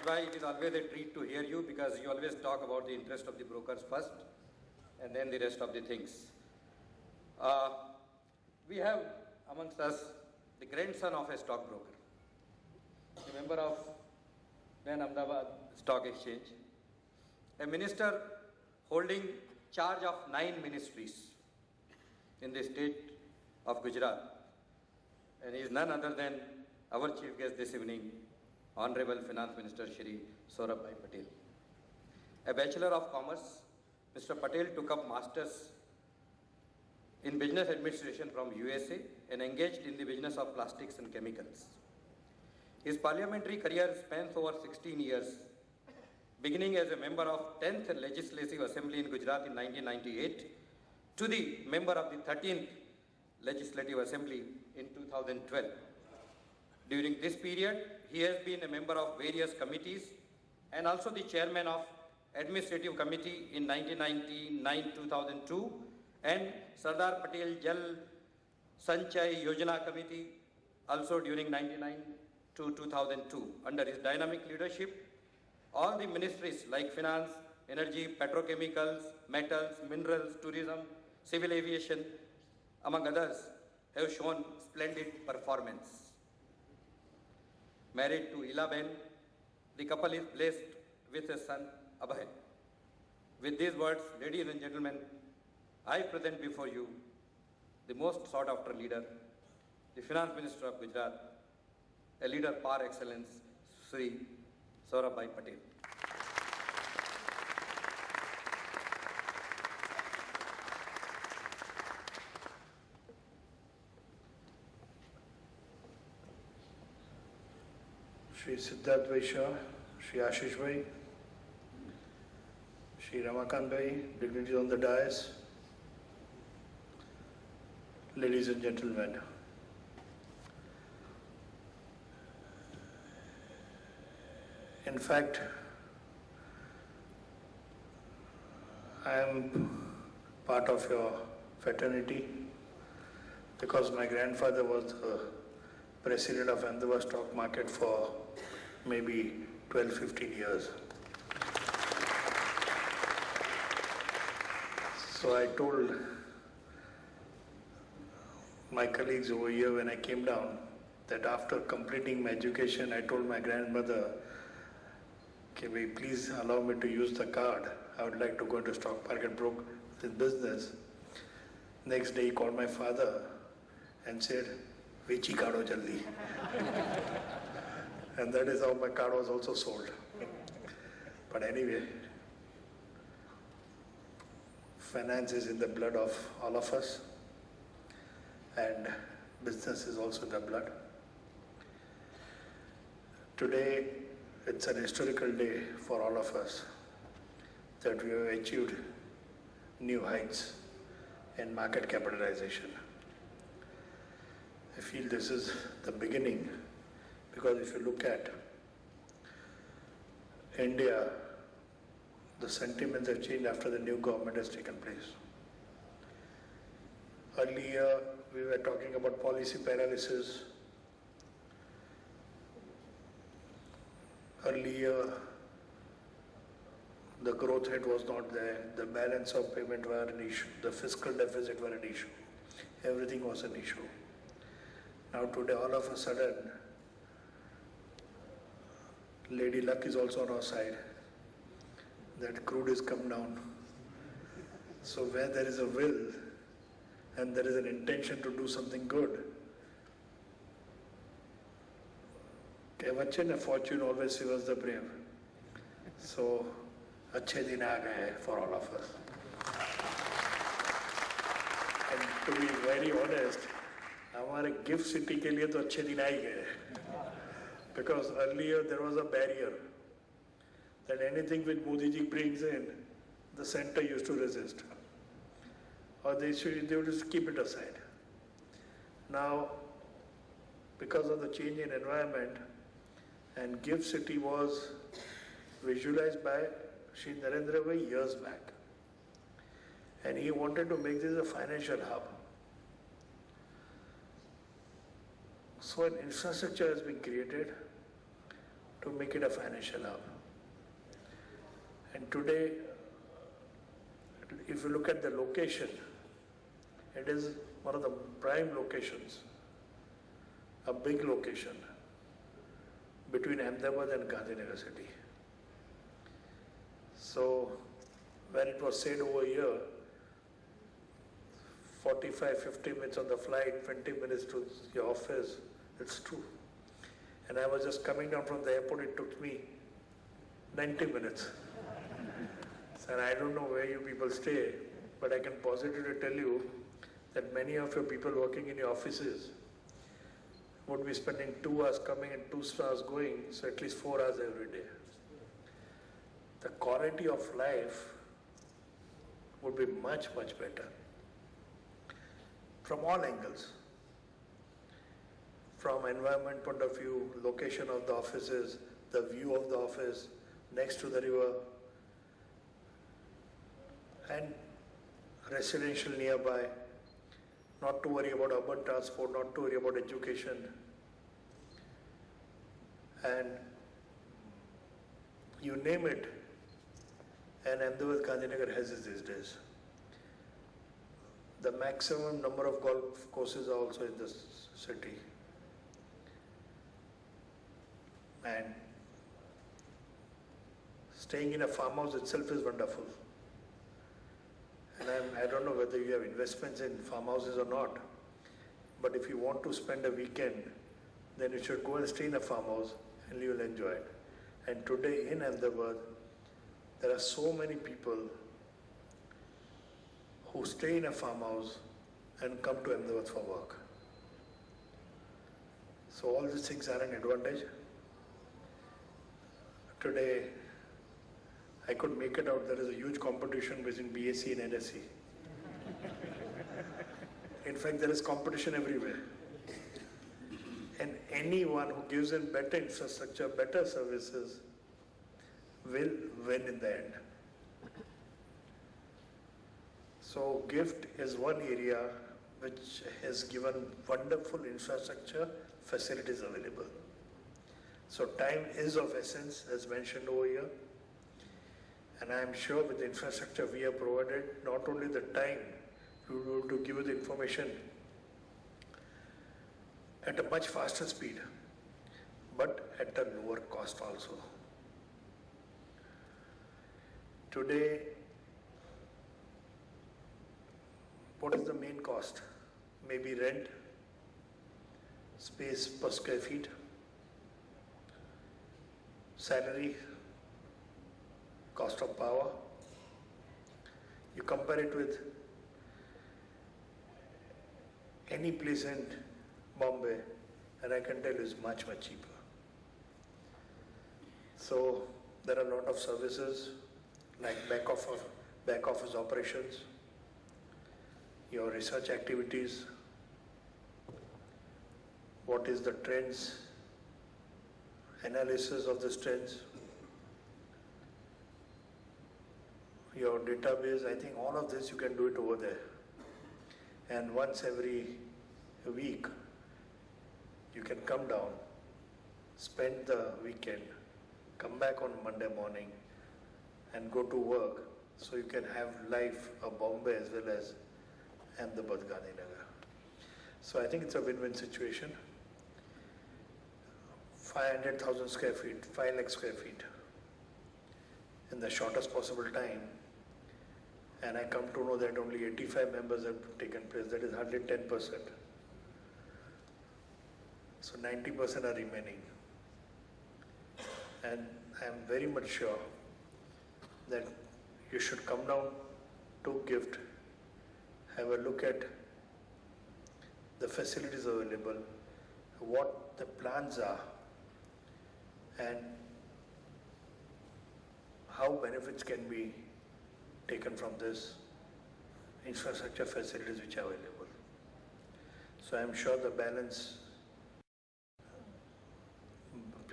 why it is always a treat to hear you, because you always talk about the interest of the brokers first and then the rest of the things. We have amongst us the grandson of a stockbroker, a member of then Ahmedabad Stock Exchange, a minister holding charge of 9 ministries in the state of Gujarat, and he is none other than our chief guest this evening, Honorable Finance Minister Shri Saurabh Patel. A Bachelor of Commerce, Mr. Patel took up Masters in Business Administration from USA and engaged in the business of plastics and chemicals. His parliamentary career spans over 16 years, beginning as a member of 10th Legislative Assembly in Gujarat in 1998 to the member of the 13th Legislative Assembly in 2012. During this period, he has been a member of various committees and also the chairman of Administrative Committee in 1999-2002 and Sardar Patel Jal Sanchay Yojana Committee also during 1999 to 2002. Under his dynamic leadership, all the ministries like finance, energy, petrochemicals, metals, minerals, tourism, civil aviation, among others, have shown splendid performance. Married to Ilaben, the couple is blessed with a son, Abhay. With these words, ladies and gentlemen, I present before you the most sought after leader, the Finance Minister of Gujarat, a leader par excellence, Shri Saurabh Patel. Shri Siddharth Vaishya, Shri Ashish Bhai, Shri Ramakant Bhai, dignitaries on the dais, ladies and gentlemen. In fact, I am part of your fraternity because my grandfather was the president of Ahmedabad stock market for maybe 12-15 years. So I told my colleagues over here when I came down that after completing my education, I told my grandmother, "Can we please allow me to use the card? I would like to go into stock market broke this business." Next day he called my father and said, "Vechi kado jaldi." And that is how my card was also sold. But anyway, finance is in the blood of all of us, and business is also the blood. Today, it's an historical day for all of us that we have achieved new heights in market capitalization. I feel this is the beginning, because if you look at India, the sentiments have changed after the new government has taken place. Earlier, we were talking about policy paralysis. Earlier, the growth rate was not there, the balance of payment were an issue, the fiscal deficit were an issue, everything was an issue. Now today, all of a sudden, Lady Luck is also on our side, that crude has come down. So where there is a will and there is an intention to do something good, fortune always favors the brave. So, अच्छे दिन आ गए for all of us. And to be very honest, हमारे gift city के लिए तो अच्छे दिन आ ही गए. Because earlier there was a barrier that anything which Modi ji brings in, the center used to resist. Or they would just keep it aside. Now, because of the change in environment, and Gift City was visualized by Shri Narendra Bhai years back. And he wanted to make this a financial hub. So an infrastructure has been created to make it a financial hub. And today, if you look at the location, it is one of the prime locations, a big location between Ahmedabad and Gandhinagar city. So when it was said over here, 45, 50 minutes on the flight, 20 minutes to your office, it's true. And I was just coming down from the airport, it took me 90 minutes. And I don't know where you people stay, but I can positively tell you that many of your people working in your offices would be spending 2 hours coming and 2 hours going, so at least 4 hours every day. The quality of life would be much, much better from all angles. From environment point of view, location of the offices, the view of the office next to the river, and residential nearby, not to worry about urban transport, not to worry about education. And you name it, and Ahmedabad Gandhinagar has it these days. The maximum number of golf courses are also in this city. And staying in a farmhouse itself is wonderful. And I don't know whether you have investments in farmhouses or not, but if you want to spend a weekend, then you should go and stay in a farmhouse and you will enjoy it. And today in Ahmedabad, there are so many people who stay in a farmhouse and come to Ahmedabad for work. So all these things are an advantage. Today, I could make it out there is a huge competition between BSc and NSC. In fact, there is competition everywhere. And anyone who gives in better infrastructure, better services, will win in the end. So GIFT is one area which has given wonderful infrastructure facilities available. So time is of essence, as mentioned over here. And I am sure with the infrastructure we have provided, not only the time to give you the information at a much faster speed, but at a lower cost also. Today, what is the main cost? Maybe rent, space per square feet, salary, cost of power. You compare it with any place in Bombay, and I can tell you it's much, much cheaper. So there are a lot of services like back office operations, your research activities, what is the trends, analysis of these trends, your database. I think all of this you can do it over there. And once every week, you can come down, spend the weekend, come back on Monday morning and go to work, so you can have life of Bombay as well as Ahmedabad Gandhinagar. So I think it's a win-win situation. 500,000 square feet, 5 lakh square feet in the shortest possible time. And I come to know that only 85 members have taken place, that is hardly 10%. So 90% are remaining. And I am very much sure that you should come down to GIFT, have a look at the facilities available, what the plans are, and how benefits can be taken from this infrastructure facilities which are available. So I am sure the balance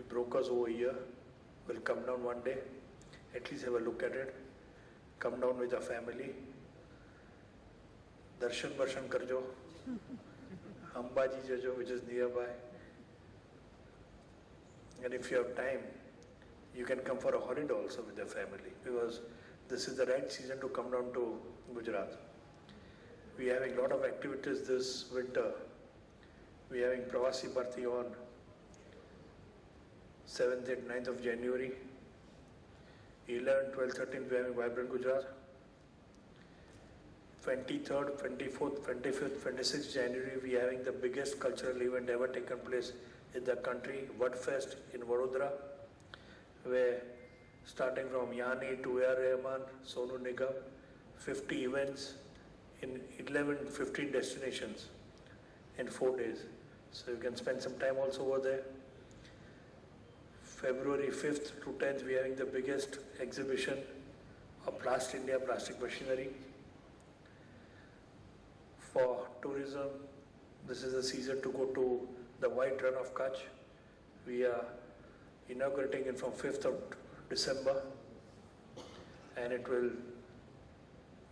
brokers over here will come down one day, at least have a look at it, come down with a family, darshan karjo, Ambaji Jajo, which is nearby. And if you have time, you can come for a holiday also with your family, because this is the right season to come down to Gujarat. We are having a lot of activities this winter. We are having Pravasi Bharti on 7th and 9th of January. 11th, 12th, 13th we are having Vibrant Gujarat. 23rd, 24th, 25th, 26th January we are having the biggest cultural event ever taken place in the country, Word Fest in Vadodara, where starting from Yani to A.R. Rahman, Sonu Nigam, 50 events in 15 destinations in 4 days. So you can spend some time also over there. February 5th to 10th we are having the biggest exhibition of Blast India plastic machinery. For tourism, this is the season to go to the White Run of Kutch. We are inaugurating it from 5th of December and it will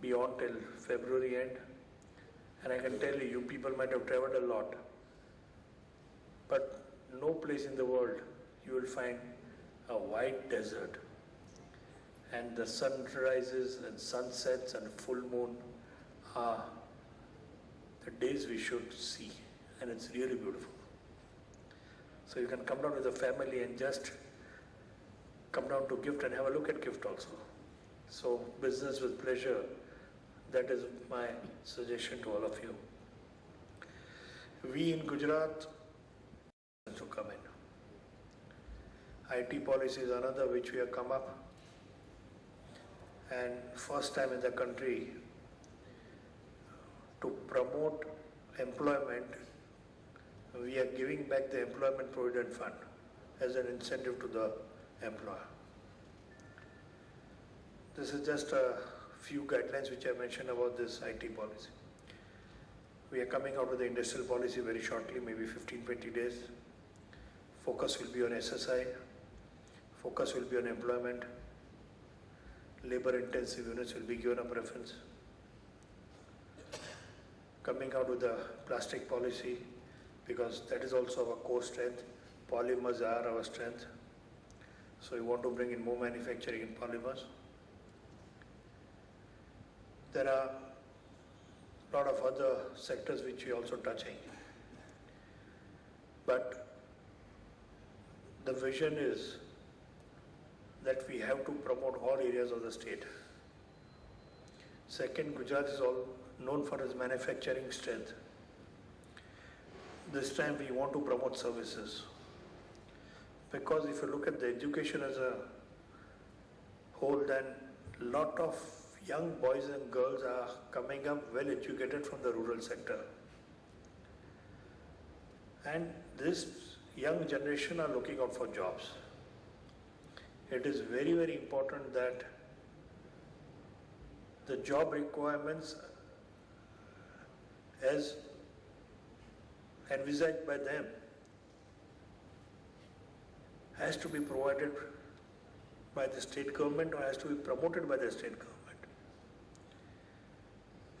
be on till February end. And I can tell you, you people might have traveled a lot, but no place in the world you will find a white desert. And the sunrises and sunsets and full moon are the days we should see, and it's really beautiful. So you can come down with the family and just come down to Gift and have a look at Gift also. So business with pleasure, that is my suggestion to all of you. We in Gujarat to come in. IT policy is another which we have come up, and first time in the country to promote employment, we are giving back the Employment Provident Fund as an incentive to the employer. This is just a few guidelines which I mentioned about this IT policy. We are coming out with the industrial policy very shortly, maybe 15-20 days. Focus will be on SSI, focus will be on employment, labor intensive units will be given a preference. Coming out with the plastic policy, because that is also our core strength. Polymers are our strength. So we want to bring in more manufacturing in polymers. There are a lot of other sectors which we are also touching. But the vision is that we have to promote all areas of the state. Second, Gujarat is all known for its manufacturing strength. This time we want to promote services. Because if you look at the education as a whole, then a lot of young boys and girls are coming up well educated from the rural sector. And this young generation are looking out for jobs. It is very, very important that the job requirements as envisaged by them has to be provided by the state government or has to be promoted by the state government.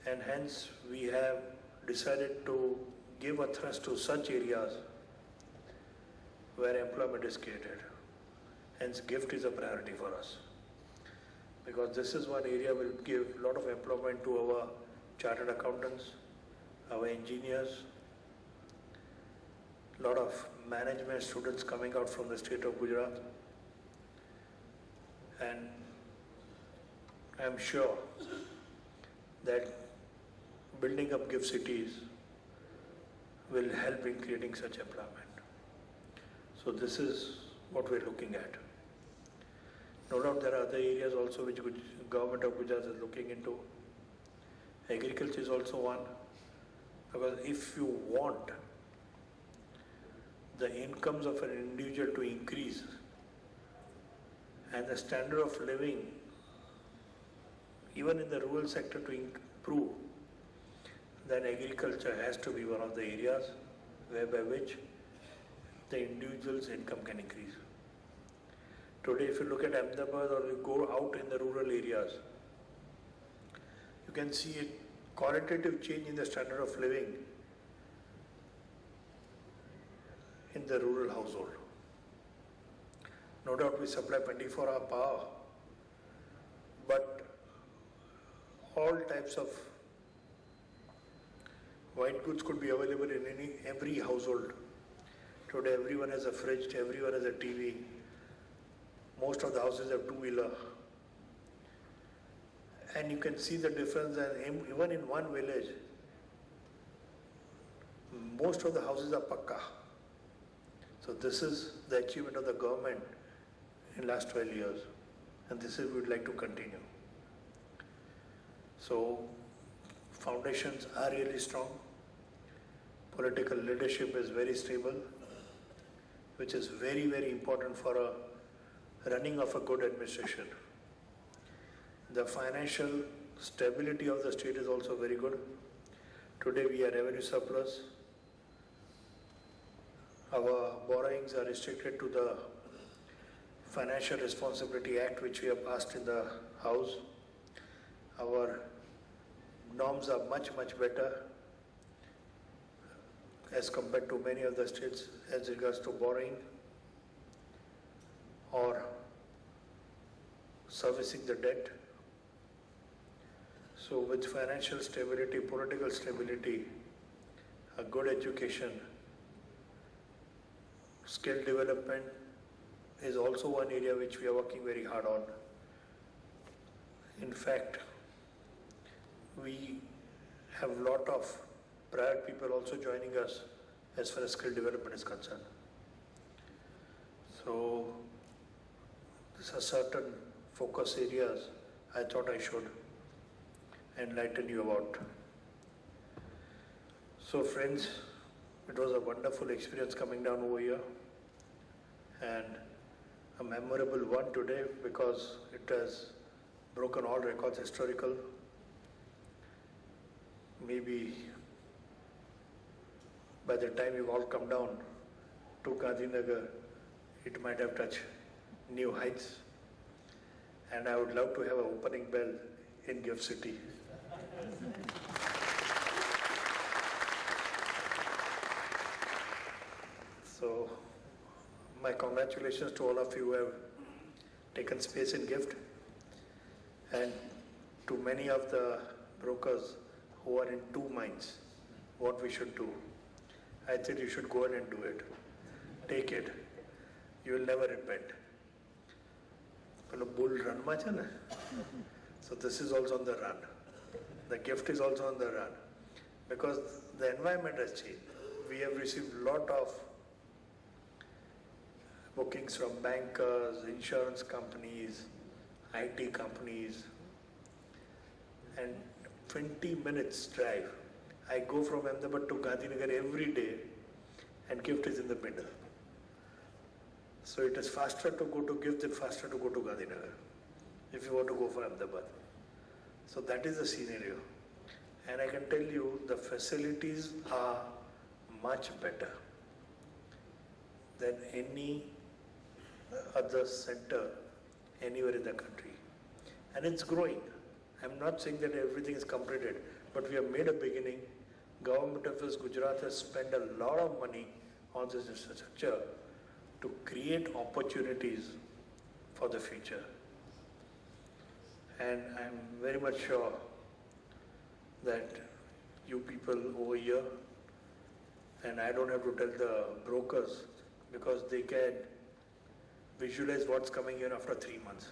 And hence we have decided to give a thrust to such areas where employment is created. Hence GIFT is a priority for us. Because this is one area will give a lot of employment to our chartered accountants, our engineers, a lot of management students coming out from the state of Gujarat. And I am sure that building up gift cities will help in creating such employment. So this is what we are looking at. No doubt there are other areas also which Government of Gujarat is looking into. Agriculture is also one, because if you want the incomes of an individual to increase and the standard of living even in the rural sector to improve, then agriculture has to be one of the areas whereby which the individual's income can increase. Today, if you look at Ahmedabad or you go out in the rural areas, you can see a qualitative change in the standard of living in the rural household. No doubt we supply 24-hour power, but all types of white goods could be available in every household. Today everyone has a fridge, everyone has a TV. Most of the houses have two-wheeler. And you can see the difference, and even in one village, most of the houses are pakka. So this is the achievement of the government in last 12 years, and this is we would like to continue. So foundations are really strong. Political leadership is very stable, which is very, very important for a running of a good administration. The financial stability of the state is also very good. Today we are revenue surplus. Our borrowings are restricted to the Financial Responsibility Act, which we have passed in the House. Our norms are much, much better as compared to many other states as regards to borrowing or servicing the debt. So with financial stability, political stability, a good education, skill development is also one area which we are working very hard on. In fact, we have a lot of private people also joining us as far as skill development is concerned. So these are certain focus areas I thought I should enlighten you about. So friends, it was a wonderful experience coming down over here, and a memorable one today because it has broken all records, historical. Maybe by the time you all come down to Gandhinagar, it might have touched new heights. And I would love to have an opening bell in Gift City. So, my congratulations to all of you who have taken space in Gift, and to many of the brokers who are in two minds what we should do. I think you should go ahead and do it. Take it. You will never repent. Bull run ma cha na? So this is also on the run. The Gift is also on the run because the environment has changed. We have received a lot of bookings from bankers, insurance companies, IT companies, and 20 minutes drive. I go from Ahmedabad to Gandhinagar every day, and Gift is in the middle. So it is faster to go to Gift than faster to go to Gandhinagar if you want to go for Ahmedabad. So that is the scenario. And I can tell you the facilities are much better than any other center anywhere in the country. And it's growing. I'm not saying that everything is completed, but we have made a beginning. Govt of Gujarat has spent a lot of money on this infrastructure to create opportunities for the future. And I'm very much sure that you people over here, and I don't have to tell the brokers because they can visualize what's coming in after 3 months.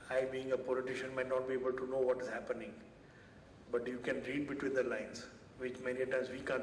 I, being a politician, might not be able to know what is happening, but you can read between the lines, which many times we can't.